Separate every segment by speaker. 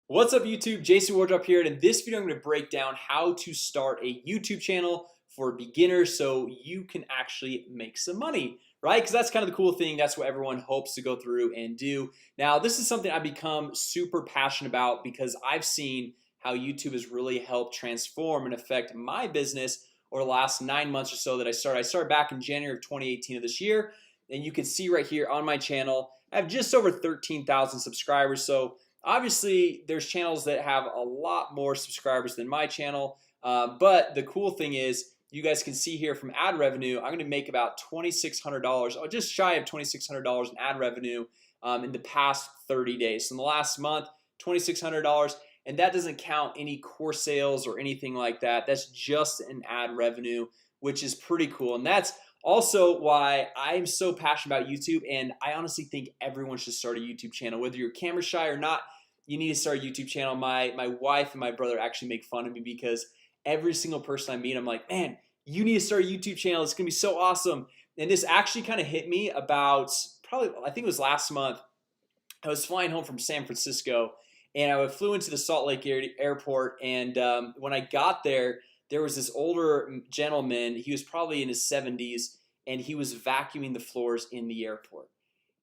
Speaker 1: What's up YouTube? Jason Wardrop here, and in this video I'm going to break down how to start a YouTube channel for beginners so you can actually make some money, right? Because that's kind of the cool thing. That's what everyone hopes to go through and do. Now this is something I've become super passionate about because I've seen how YouTube has really helped transform and affect my business over the last 9 months or so that I started back in January of 2018 of this year, and you can see right here on my channel I have just over 13,000 subscribers. So obviously there's channels that have a lot more subscribers than my channel, but the cool thing is you guys can see here from ad revenue I'm gonna make about $2,600, or just shy of $2,600 in ad revenue in the past 30 days. So in the last month, $2,600, and that doesn't count any course sales or anything like that. That's just an ad revenue, which is pretty cool. And that's also why I'm so passionate about YouTube. And I honestly think everyone should start a YouTube channel, whether you're camera shy or not. You need to start a YouTube channel. My wife and my brother actually make fun of me because every single person I meet, I'm like, man, you need to start a YouTube channel. It's gonna be so awesome. And this actually kind of hit me about probably, I think it was last month. I was flying home from San Francisco and I flew into the Salt Lake airport, and when I got there, there was this older gentleman. He was probably in his 70s, and he was vacuuming the floors in the airport.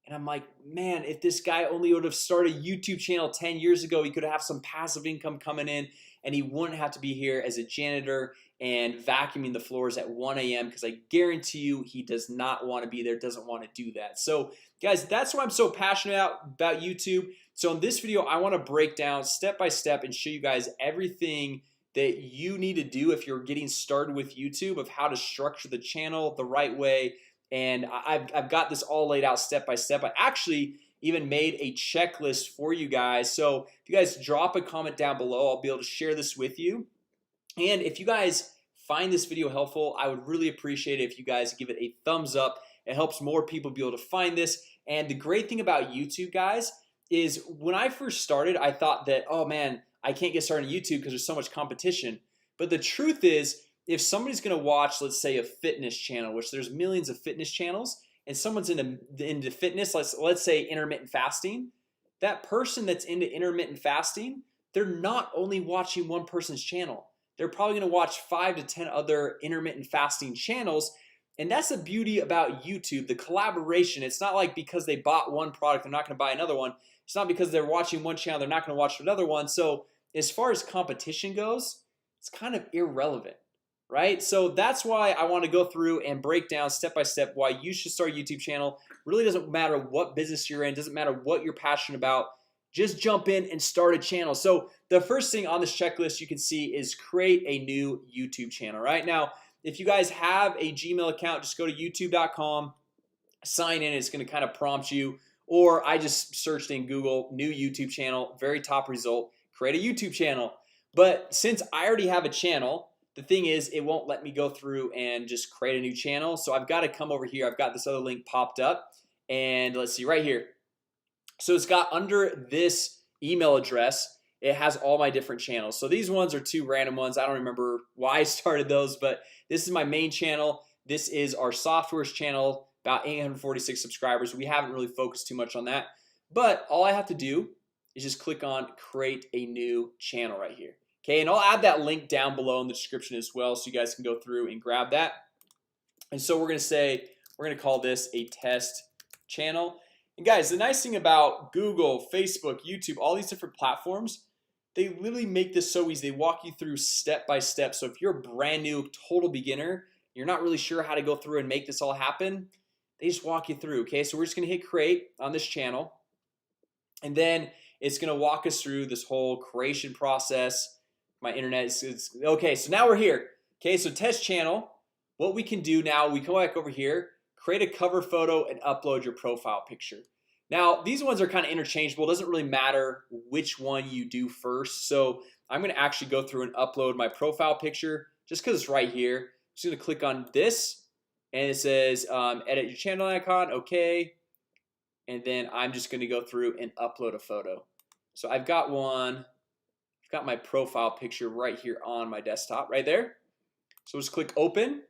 Speaker 1: And I'm like, man, if this guy only would have started a YouTube channel 10 years ago, he could have some passive income coming in, and he wouldn't have to be here as a janitor and vacuuming the floors at 1 a.m. because I guarantee you he does not want to be there, doesn't want to do that. So guys, that's why I'm so passionate about YouTube. So in this video I want to break down step by step and show you guys everything that you need to do if you're getting started with YouTube, of how to structure the channel the right way. And I've got this all laid out step by step. I actually even made a checklist for you guys. So if you guys drop a comment down below, I'll be able to share this with you. And if you guys find this video helpful, I would really appreciate it if you guys give it a thumbs up. It helps more people be able to find this. And the great thing about YouTube, guys, is when I first started, I thought that, oh man, I can't get started on YouTube because there's so much competition. But the truth is, if somebody's gonna watch, let's say, a fitness channel, which there's millions of fitness channels, and someone's into fitness, let's say intermittent fasting, that person that's into intermittent fasting, they're not only watching one person's channel. They're probably gonna watch 5 to 10 other intermittent fasting channels. And that's the beauty about YouTube, the collaboration. It's not like because they bought one product they're not gonna buy another one. It's not because they're watching one channel they're not gonna watch another one. So as far as competition goes, it's kind of irrelevant, right? So that's why I want to go through and break down step by step why you should start a YouTube channel. Really doesn't matter what business you're in, doesn't matter what you're passionate about, just jump in and start a channel. So the first thing on this checklist you can see is create a new YouTube channel. Right now, if you guys have a Gmail account, just go to youtube.com, sign in. It's going to kind of prompt you, or I just searched in Google new YouTube channel, very top result, create a YouTube channel. But since I already have a channel, the thing is it won't let me go through and just create a new channel. So I've got to come over here. I've got this other link popped up, and let's see right here. So it's got under this email address, it has all my different channels. So these ones are two random ones. I don't remember why I started those, but this is my main channel. This is our softwares channel, about 846 subscribers. We haven't really focused too much on that, but all I have to do is just click on create a new channel right here. Okay, and I'll add that link down below in the description as well, so you guys can go through and grab that. And so we're gonna call this a test channel. And guys, the nice thing about Google, Facebook, YouTube, all these different platforms, they literally make this so easy. They walk you through step by step. So if you're a brand new total beginner, you're not really sure how to go through and make this all happen, they just walk you through. Okay, so we're just gonna hit create on this channel, and then it's gonna walk us through this whole creation process. My internet is okay. So now we're here. Okay, so test channel. What we can do now, we come back over here, create a cover photo and upload your profile picture. Now these ones are kind of interchangeable. It doesn't really matter which one you do first. So I'm gonna actually go through and upload my profile picture just because it's right here. I'm just gonna click on this, and it says edit your channel icon. Okay, and then I'm just gonna go through and upload a photo. So I've got one. I've got my profile picture right here on my desktop right there. So just click open,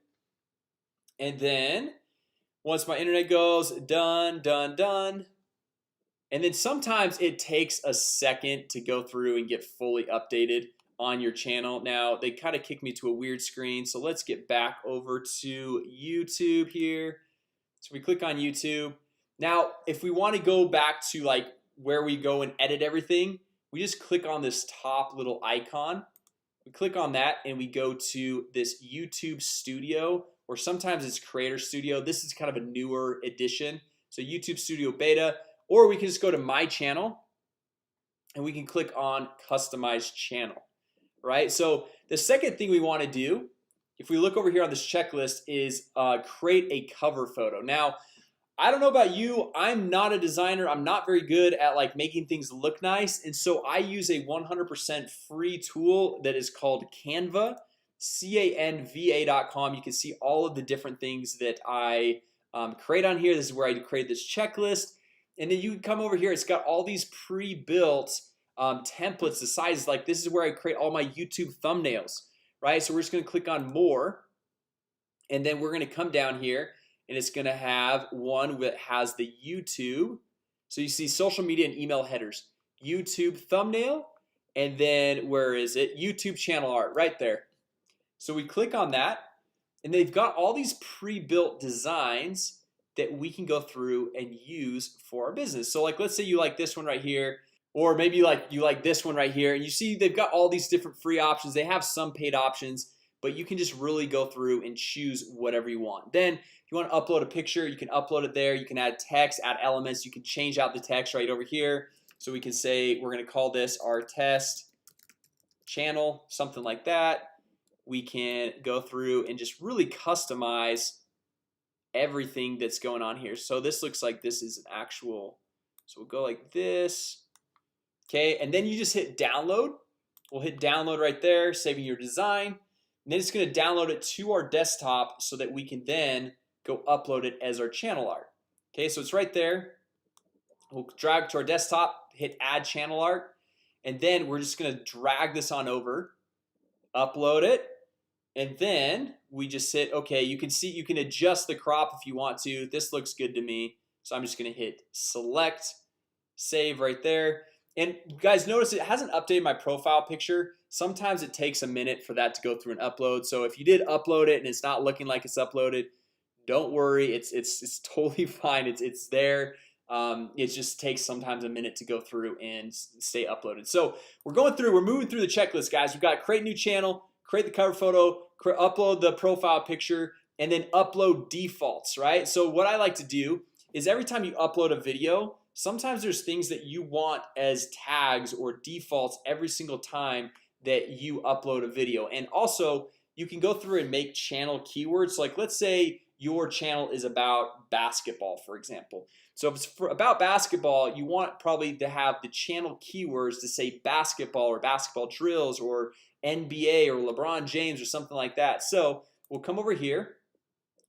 Speaker 1: and then once my internet goes done, And then sometimes it takes a second to go through and get fully updated on your channel. Now they kind of kick me to a weird screen, so let's get back over to YouTube here. So we click on YouTube. Now if we want to go back to like where we go and edit everything, we just click on this top little icon. We click on that and we go to this YouTube Studio, or sometimes it's Creator Studio. This is kind of a newer edition, so YouTube Studio Beta. Or we can just go to my channel and we can click on customize channel, right? So the second thing we want to do, if we look over here on this checklist, is create a cover photo. Now I don't know about you, I'm not a designer. I'm not very good at like making things look nice, and so I use a 100% free tool that is called Canva, canva.com. You can see all of the different things that I create on here. This is where I create this checklist. And then you can come over here. It's got all these pre-built templates. The size, like this is where I create all my YouTube thumbnails, right? So we're just gonna click on more, and then we're gonna come down here, and it's gonna have one that has the YouTube. So you see social media and email headers, YouTube thumbnail, and then where is it? YouTube channel art right there. So we click on that, and they've got all these pre-built designs that we can go through and use for our business. So like let's say you like this one right here, or maybe you like this one right here, and you see they've got all these different free options. They have some paid options, but you can just really go through and choose whatever you want. Then if you want to upload a picture, you can upload it there. You can add text, add elements. You can change out the text right over here. So we can say we're gonna call this our test channel, something like that. We can go through and just really customize everything that's going on here. So this looks like this is an actual, so we'll go like this. Okay, and then you just hit download. We'll hit download right there, saving your design, and then it's going to download it to our desktop so that we can then go upload it as our channel art. Okay, so it's right there. We'll drag to our desktop, hit add channel art, and then we're just going to drag this on over, upload it, and then we just hit okay. You can see you can adjust the crop if you want to. This looks good to me, so I'm just gonna hit select, save right there. And you guys notice it hasn't updated my profile picture. Sometimes it takes a minute for that to go through and upload. So if you did upload it and it's not looking like it's uploaded, don't worry, it's totally fine. It's there. It just takes sometimes a minute to go through and stay uploaded. So we're moving through the checklist, guys. We've got create new channel, create the cover photo, upload the profile picture, and then upload defaults, right? So what I like to do is every time you upload a video, sometimes there's things that you want as tags or defaults every single time that you upload a video. And also you can go through and make channel keywords. Like let's say your channel is about basketball, for example. So if it's about basketball, you want probably to have the channel keywords to say basketball or basketball drills or NBA or LeBron James or something like that. So we'll come over here,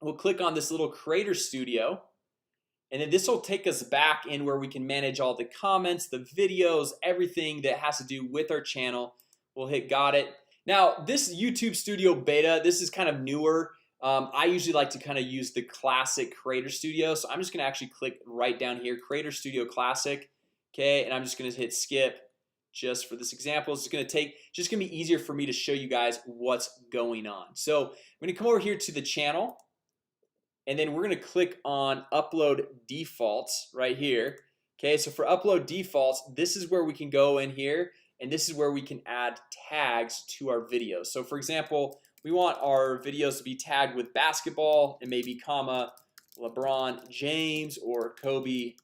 Speaker 1: we'll click on this little Creator Studio, and then this will take us back in where we can manage all the comments, the videos, everything that has to do with our channel. We'll hit got it. Now this YouTube Studio Beta, this is kind of newer. I usually like to kind of use the classic Creator Studio, so I'm just gonna actually click right down here, Creator Studio Classic. Okay, and I'm just gonna hit skip just for this example. It's gonna be easier for me to show you guys what's going on. So I'm gonna come over here to the channel, and then we're gonna click on upload defaults right here. Okay, so for upload defaults, this is where we can go in here, and this is where we can add tags to our videos. So for example, we want our videos to be tagged with basketball and maybe comma LeBron James or Kobe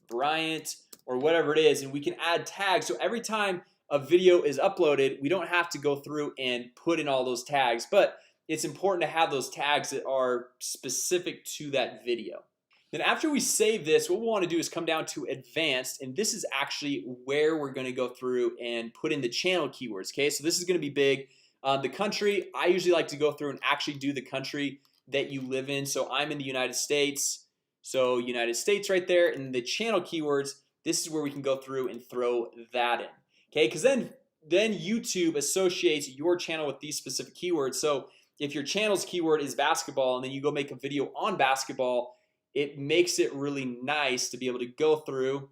Speaker 1: Bryant or whatever it is, and we can add tags. So every time a video is uploaded, we don't have to go through and put in all those tags, but it's important to have those tags that are specific to that video. Then after we save this, what we want to do is come down to advanced, and this is actually where we're going to go through and put in the channel keywords. Okay, so this is going to be big. The country, I usually like to go through and actually do the country that you live in. So I'm in the United States, so United States right there. And the channel keywords, this is where we can go through and throw that in. Okay, because then YouTube associates your channel with these specific keywords. So if your channel's keyword is basketball and then you go make a video on basketball, it makes it really nice to be able to go through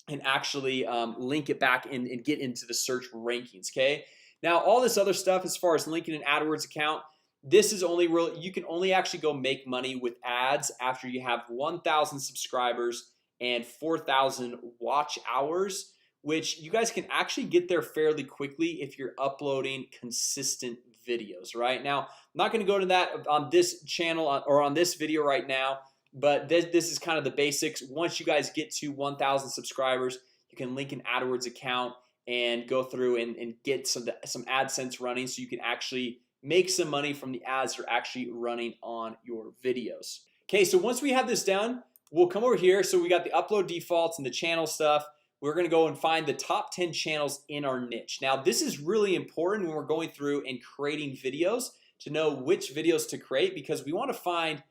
Speaker 1: and actually link it back in and get into the search rankings. Okay, now all this other stuff as far as linking an AdWords account, this is only real. You can only actually go make money with ads after you have 1,000 subscribers and 4,000 watch hours, which you guys can actually get there fairly quickly if you're uploading consistent videos. Right now, I'm not going to go to that on this channel or on this video right now, but this is kind of the basics. Once you guys get to 1,000 subscribers, you can link an AdWords account and go through and get some AdSense running, so you can actually make some money from the ads that are actually running on your videos. Okay, so once we have this done, we'll come over here. So we got the upload defaults and the channel stuff. We're gonna go and find the top 10 channels in our niche. Now this is really important when we're going through and creating videos, to know which videos to create, because we want to find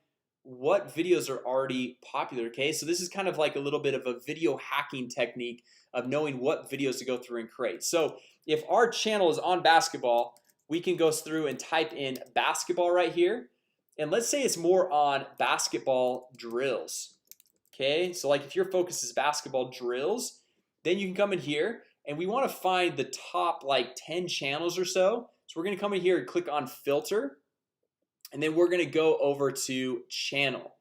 Speaker 1: what videos are already popular. Okay, so this is kind of like a little bit of a video hacking technique of knowing what videos to go through and create. So if our channel is on basketball, we can go through and type in basketball right here, and let's say it's more on basketball drills. Okay, so like if your focus is basketball drills, then you can come in here and we want to find the top like 10 channels or so. So we're gonna come in here and click on filter, and then we're gonna go over to channel.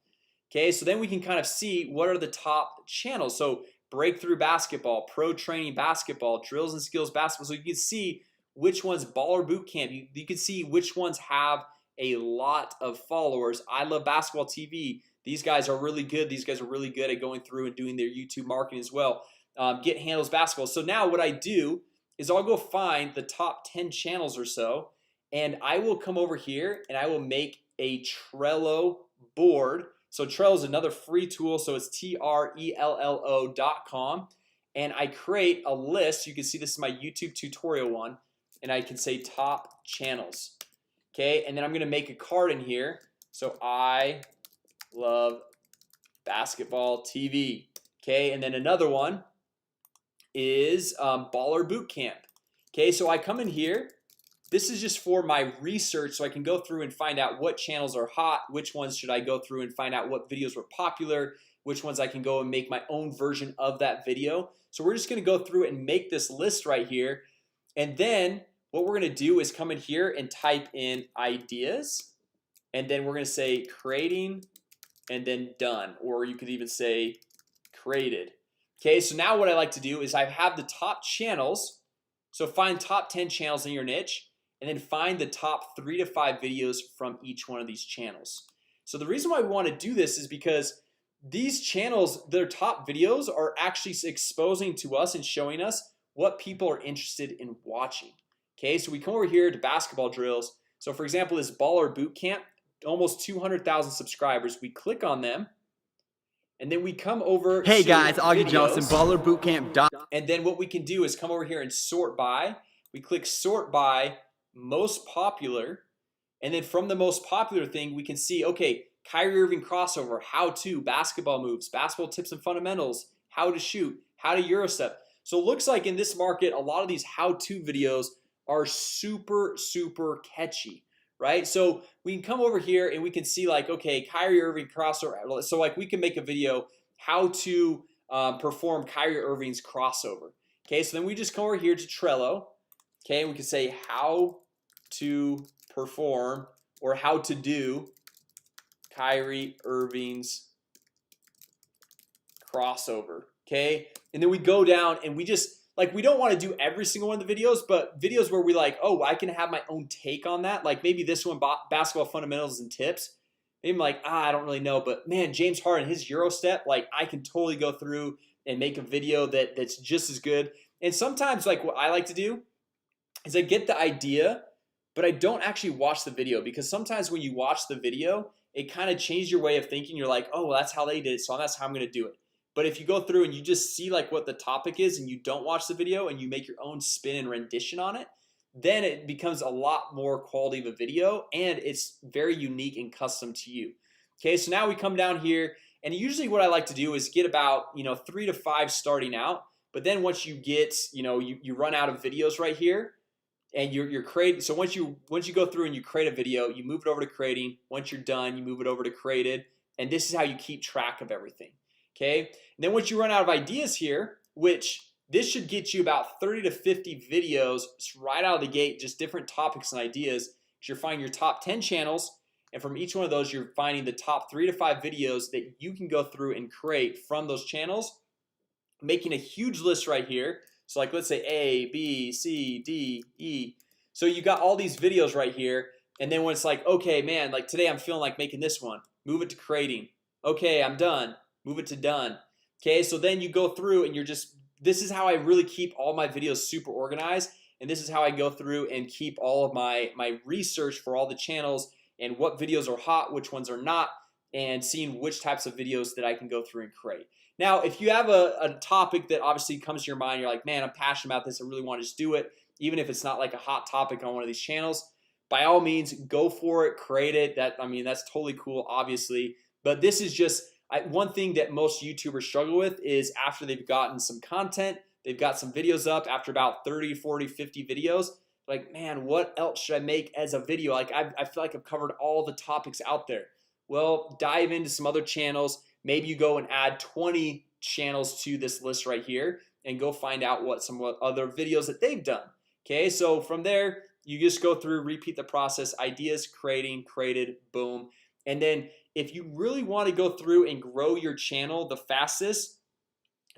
Speaker 1: Okay, so then we can kind of see what are the top channels. So breakthrough basketball, pro training basketball, drills and skills basketball. So you can see which ones, baller boot camp, you can see which ones have a lot of followers. I love basketball TV. These guys are really good. These guys are really good at going through and doing their YouTube marketing as well. Get handles basketball. So now what I do is I'll go find the top 10 channels or so, and I will come over here and I will make a Trello board. So Trello is another free tool. So it's Trello.com, and I create a list. You can see this is my YouTube tutorial one, and I can say top channels. Okay, and then I'm gonna make a card in here. So I love basketball TV. Okay, and then another one is baller boot camp. Okay, so I come in here. This is just for my research, so I can go through and find out what channels are hot, which ones should I go through and find out what videos were popular, which ones I can go and make my own version of that video. So we're just gonna go through and make this list right here, and then what we're gonna do is come in here and type in ideas, and then we're gonna say creating, and then done, or you could even say created. Okay, so now what I like to do is I have the top channels. So find top 10 channels in your niche, and then find the top 3 to 5 videos from each one of these channels. So the reason why we want to do this is because these channels, their top videos are actually exposing to us and showing us what people are interested in watching. Okay, so we come over here to basketball drills. So for example, this baller boot camp, almost 200,000 subscribers. We click on them, and then we come over. Hey guys, Augie Johnson, baller boot camp. And then what we can do is come over here and sort by. We click sort by most popular, and then from the most popular thing we can see, okay, Kyrie Irving crossover, how to, basketball moves, basketball tips and fundamentals, how to shoot, how to Euro step. So it looks like in this market a lot of these how-to videos are super catchy, right? So we can come over here and we can see like, okay, Kyrie Irving crossover. So like we can make a video how to perform Kyrie Irving's crossover. Okay, so then we just come over here to Trello. Okay, and we can say how to perform or how to do Kyrie Irving's crossover. Okay, and then we go down and we just like, we don't want to do every single one of the videos, but videos where we like, oh, I can have my own take on that. Like maybe this one, basketball fundamentals and tips. Maybe I'm like, I don't really know, but man, James Harden, his Euro step, like I can totally go through and make a video that's just as good. And sometimes like what I like to do is I get the idea, but I don't actually watch the video, because sometimes when you watch the video, it kind of changes your way of thinking. You're like, oh, well, that's how they did it, so that's how I'm gonna do it. But if you go through and you just see like what the topic is and you don't watch the video and you make your own spin and rendition on it, then it becomes a lot more quality of a video, and it's very unique and custom to you. Okay, so now we come down here, and usually what I like to do is get about 3 to 5 starting out. But then once you get you run out of videos right here, and you're creating. So once you go through and you create a video, you move it over to creating. Once you're done, you move it over to created, and this is how you keep track of everything. Okay, and then once you run out of ideas here, which this should get you about 30 to 50 videos right out of the gate, just different topics and ideas. You're finding your top 10 channels, and from each one of those you're finding the top 3 to 5 videos that you can go through and create from those channels, making a huge list right here. So like let's say A, B, C, D, E. So you got all these videos right here, and then when it's like, okay man, like today I'm feeling like making this one, move it to creating. Okay, I'm done, move it to done. Okay, so then you go through and you're just, this is how I really keep all my videos super organized, and this is how I go through and keep all of my research for all the channels and what videos are hot, which ones are not, and seeing which types of videos that I can go through and create. Now if you have a topic that obviously comes to your mind, you're like, man, I'm passionate about this, I really want to just do it, even if it's not like a hot topic on one of these channels, by all means go for it, create it. That, I mean, that's totally cool, obviously. But this is just one thing that most YouTubers struggle with is after they've gotten some content, they've got some videos up, after about 30, 40, 50 videos, like, man, what else should I make as a video? Like I feel like I've covered all the topics out there. Well, dive into some other channels. Maybe you go and add 20 channels to this list right here and go find out what some other videos that they've done. Okay, so from there you just go through, repeat the process, ideas, creating, created, boom. And then if you really want to go through and grow your channel the fastest,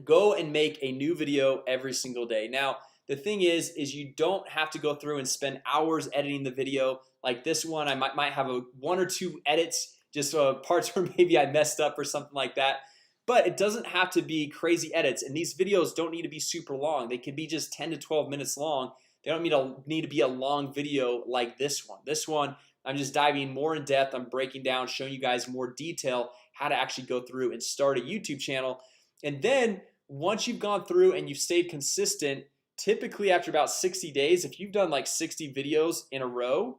Speaker 1: go and make a new video every single day. Now the thing is you don't have to go through and spend hours editing the video. Like this one, I might have one or two edits, just parts where maybe I messed up or something like that. But it doesn't have to be crazy edits, and these videos don't need to be super long. They can be just 10 to 12 minutes long. They don't need to be a long video like this one. This one, I'm just diving more in depth. I'm breaking down, showing you guys more detail how to actually go through and start a YouTube channel. And then once you've gone through and you've stayed consistent, typically after about 60 days, if you've done like 60 videos in a row,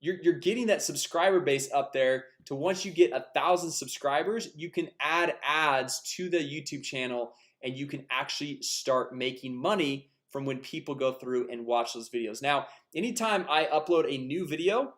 Speaker 1: you're getting that subscriber base up there to once you get 1,000 subscribers, you can add ads to the YouTube channel and you can actually start making money from when people go through and watch those videos. Now anytime I upload a new video,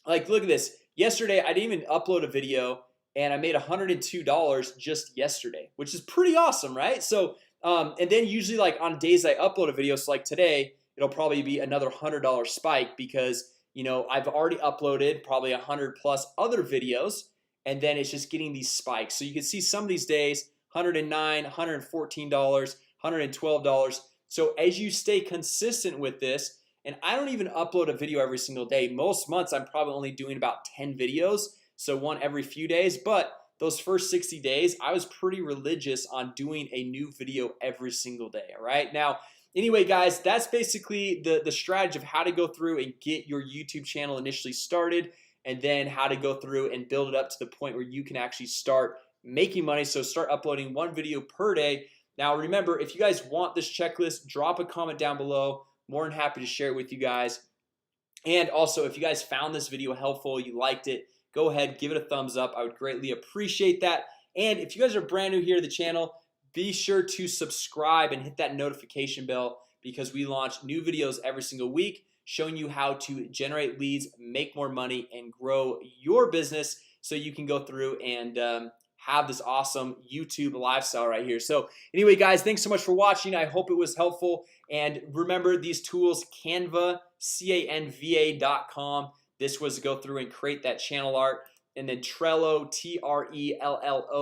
Speaker 1: like look at this, yesterday I didn't even upload a video and I made $102 just yesterday, which is pretty awesome, right? So and then usually like on days I upload a video, so like today it'll probably be another $100 spike because you know I've already uploaded probably 100 plus other videos, and then it's just getting these spikes. So you can see some of these days $109, $114, $112. So as you stay consistent with this, and I don't even upload a video every single day. Most months I'm probably only doing about 10 videos, so one every few days. But those first 60 days I was pretty religious on doing a new video every single day. All right, now anyway guys, that's basically the strategy of how to go through and get your YouTube channel initially started, and then how to go through and build it up to the point where you can actually start making money. So start uploading one video per day. Now remember, if you guys want this checklist, drop a comment down below. More than happy to share it with you guys. And also if you guys found this video helpful, you liked it, go ahead, give it a thumbs up. I would greatly appreciate that. And if you guys are brand new here to the channel, be sure to subscribe and hit that notification bell, because we launch new videos every single week showing you how to generate leads, make more money, and grow your business so you can go through and have this awesome YouTube lifestyle right here. So anyway guys, thanks so much for watching. I hope it was helpful, and remember these tools, Canva, canva.com. This was to go through and create that channel art, and then Trello,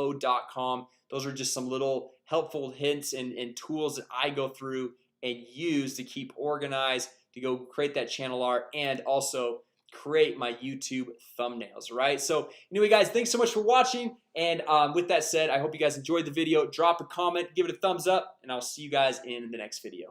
Speaker 1: Trello.com. Those are just some little helpful hints and tools that I go through and use to keep organized, to go create that channel art, and also create my YouTube thumbnails. Right, so anyway guys, thanks so much for watching, and with that said, I hope you guys enjoyed the video. Drop a comment, give it a thumbs up, and I'll see you guys in the next video.